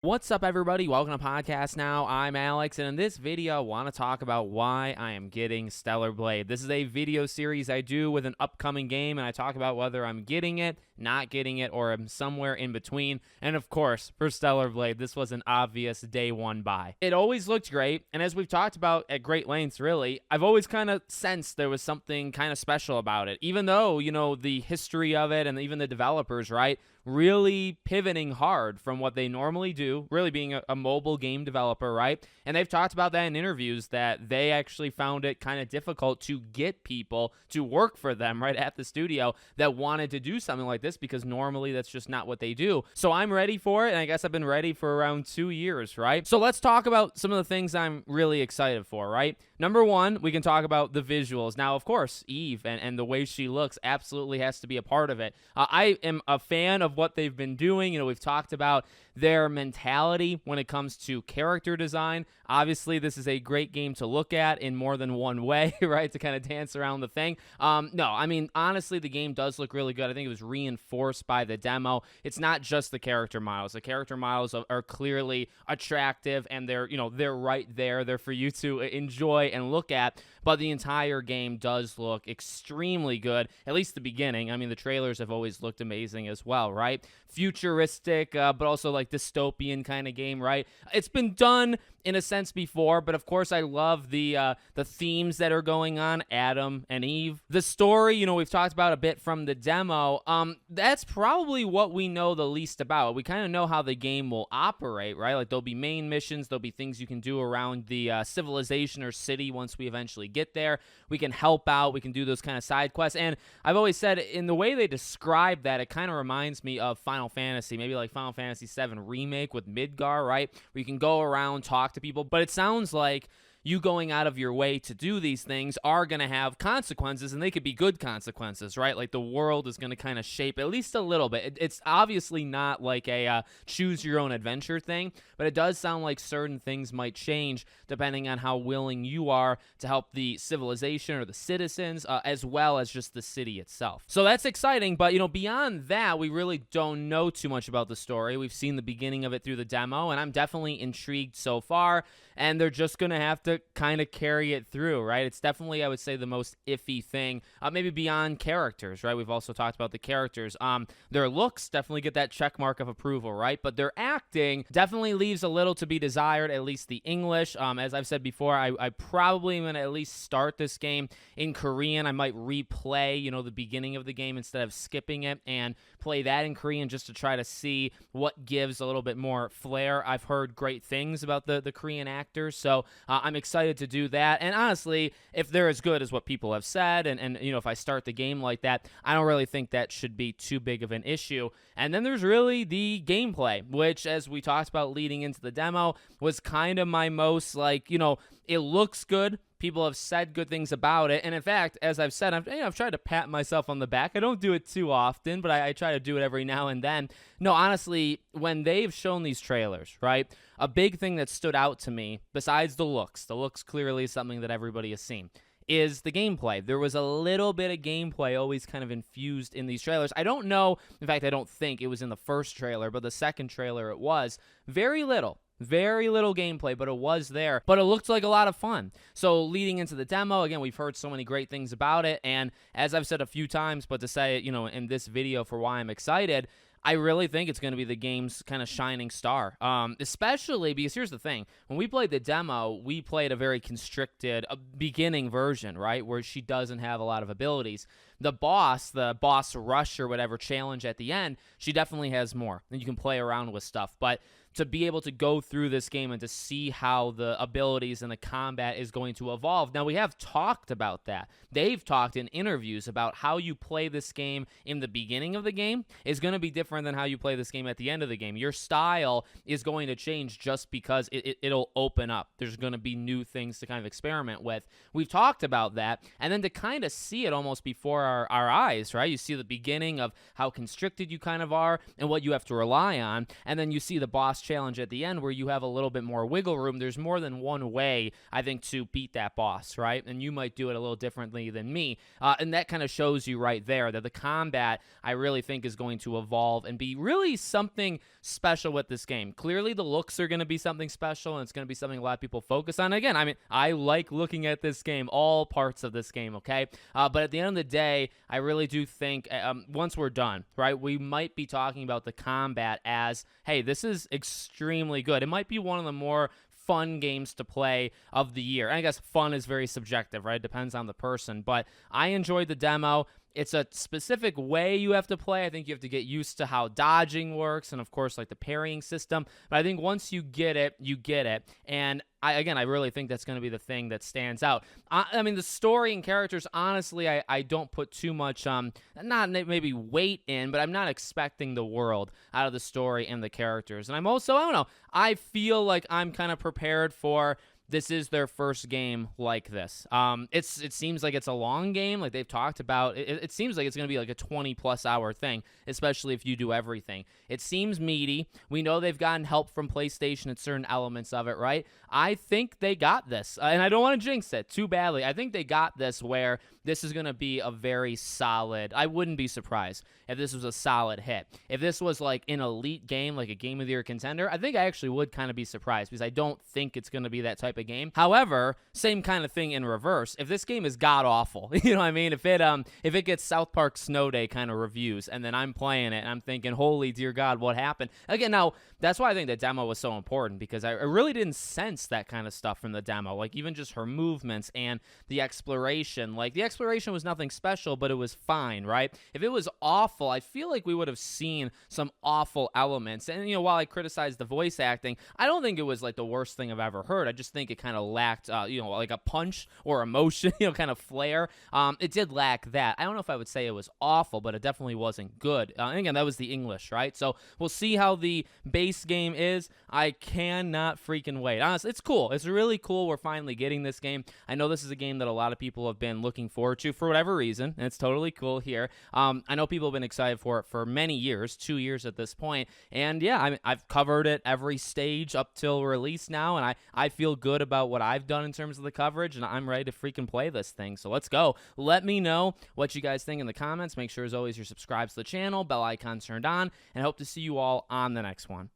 What's up, everybody? Welcome to Podcast Now. I'm Alex, and in this video, I want to talk about why I am getting Stellar Blade. This is a video series I do with an upcoming game, and I talk about whether I'm getting it, not getting it, or I'm somewhere in between. And of course, for Stellar Blade, this was an obvious day one buy. It always looked great, and as we've talked about at great lengths, really, I've always kind of sensed there was something kind of special about it, even though, the history of it and even the developers, right? Really pivoting hard from what they normally do, really being a mobile game developer, right? And they've talked about that in interviews that they actually found it kind of difficult to get people to work for them right at the studio that wanted to do something like this because normally that's just not what they do. So I'm ready for it, and I guess I've been ready for around 2 years, right? So let's talk about some of the things I'm really excited for, right? Number one, we can talk about the visuals. Now, of course, Eve and the way she looks absolutely has to be a part of it. I am a fan of what they've been doing. We've talked about their mentality when it comes to character design. Obviously, this is a great game to look at in more than one way, right? To kind of dance around the thing. Honestly, the game does look really good. I think it was reinforced by the demo. It's not just the character models. The character models are clearly attractive, and they're right there. They're for you to enjoy and look at. But the entire game does look extremely good, at least the beginning. I mean, the trailers have always looked amazing as well, right? Futuristic, but also like dystopian kind of game, right? It's been done in a sense before, but of course I love the themes that are going on, Adam and Eve. The story, we've talked about a bit from the demo. That's probably what we know the least about. We kind of know how the game will operate, right? Like there'll be main missions, there'll be things you can do around the civilization or city once we eventually get there. We can help out, we can do those kind of side quests, and I've always said in the way they describe that, it kind of reminds me of Final Fantasy, maybe like Final Fantasy VII Remake with Midgar, right? Where you can go around, talk to people, but it sounds like you going out of your way to do these things are going to have consequences, and they could be good consequences, right? Like the world is going to kind of shape at least a little bit. It's obviously not like a choose your own adventure thing, but it does sound like certain things might change depending on how willing you are to help the civilization or the citizens, as well as just the city itself. So that's exciting, but beyond that, we really don't know too much about the story. We've seen the beginning of it through the demo, and I'm definitely intrigued so far, and they're just going to have to kind of carry it through, right? It's definitely, I would say, the most iffy thing, maybe beyond characters, right? We've also talked about the characters. Their looks definitely get that check mark of approval, right? But their acting definitely leaves a little to be desired, at least the English. As I've said before, I probably am going to at least start this game in Korean. I might replay, the beginning of the game instead of skipping it and play that in Korean just to try to see what gives a little bit more flair. I've heard great things about the Korean actors, so I'm excited to do that. And honestly, if they're as good as what people have said, and if I start the game like that, I don't really think that should be too big of an issue. And then there's really the gameplay, which, as we talked about leading into the demo, was kind of my most, it looks good. People have said good things about it, and in fact, as I've said, I've tried to pat myself on the back. I don't do it too often, but I try to do it every now and then. No, honestly, when they've shown these trailers, right, a big thing that stood out to me, besides the looks clearly is something that everybody has seen, is the gameplay. There was a little bit of gameplay always kind of infused in these trailers. I don't know, in fact, I don't think it was in the first trailer, but the second trailer it was. Very little gameplay, but it was there. But it looked like a lot of fun. So leading into the demo, again, we've heard so many great things about it. And as I've said a few times, but to say it, in this video for why I'm excited, I really think it's going to be the game's kind of shining star, especially because here's the thing. When we played the demo, we played a very constricted beginning version, right, where she doesn't have a lot of abilities. The boss rush or whatever challenge at the end, she definitely has more, and you can play around with stuff. But to be able to go through this game and to see how the abilities and the combat is going to evolve. Now, we have talked about that. They've talked in interviews about how you play this game in the beginning of the game is going to be different than how you play this game at the end of the game. Your style is going to change just because it'll open up. There's going to be new things to kind of experiment with. We've talked about that, and then to kind of see it almost before our eyes, right? You see the beginning of how constricted you kind of are and what you have to rely on, and then you see the boss challenge at the end where you have a little bit more wiggle room. There's more than one way, I think, to beat that boss, right? And you might do it a little differently than me, and that kind of shows you right there that the combat, I really think, is going to evolve and be really something special with this game. Clearly, the looks are going to be something special, and it's going to be something a lot of people focus on. Again, I mean, I like looking at this game, all parts of this game, okay? But at the end of the day, I really do think once we're done, right, we might be talking about the combat as, hey, this is extremely good. It might be one of the more fun games to play of the year. And I guess fun is very subjective, right? It depends on the person. But I enjoyed the demo. It's a specific way you have to play. I think you have to get used to how dodging works and, of course, like the parrying system. But I think once you get it, you get it. And I really think that's going to be the thing that stands out. I mean, the story and characters, honestly, I don't put too much, not maybe weight in, but I'm not expecting the world out of the story and the characters. And I'm also, I don't know, I feel like I'm kind of prepared for this is their first game like this. It seems like it's a long game, like they've talked about. It seems like it's going to be like a 20-plus hour thing, especially if you do everything. It seems meaty. We know they've gotten help from PlayStation at certain elements of it, right? I think they got this, and I don't want to jinx it too badly. I think they got this where this is going to be a very solid. I wouldn't be surprised if this was a solid hit. If this was like an elite game, like a Game of the Year contender, I think I actually would kind of be surprised because I don't think it's going to be that type of game. However, same kind of thing in reverse. If this game is god awful, you know what I mean? If it gets South Park Snow Day kind of reviews, and then I'm playing it and I'm thinking, holy dear God, what happened? Again, now that's why I think the demo was so important, because I really didn't sense that kind of stuff from the demo. Like even just her movements and the exploration. Like the exploration was nothing special, but it was fine, right? If it was awful, I feel like we would have seen some awful elements. And while I criticized the voice acting, I don't think it was like the worst thing I've ever heard. I just think it kind of lacked, like a punch or emotion, kind of flair. It did lack that. I don't know if I would say it was awful, but it definitely wasn't good. And again, that was the English, right? So we'll see how the base game is. I cannot freaking wait. Honestly, it's cool. It's really cool. We're finally getting this game. I know this is a game that a lot of people have been looking forward to for whatever reason, and it's totally cool here. I know people have been excited for it for many years, 2 years at this point. And yeah, I've covered it every stage up till release now, and I feel good about what I've done in terms of the coverage, and I'm ready to freaking play this thing. So let's go. Let me know what you guys think in the comments. Make sure, as always, you're subscribed to the channel, bell icon turned on, and I hope to see you all on the next one.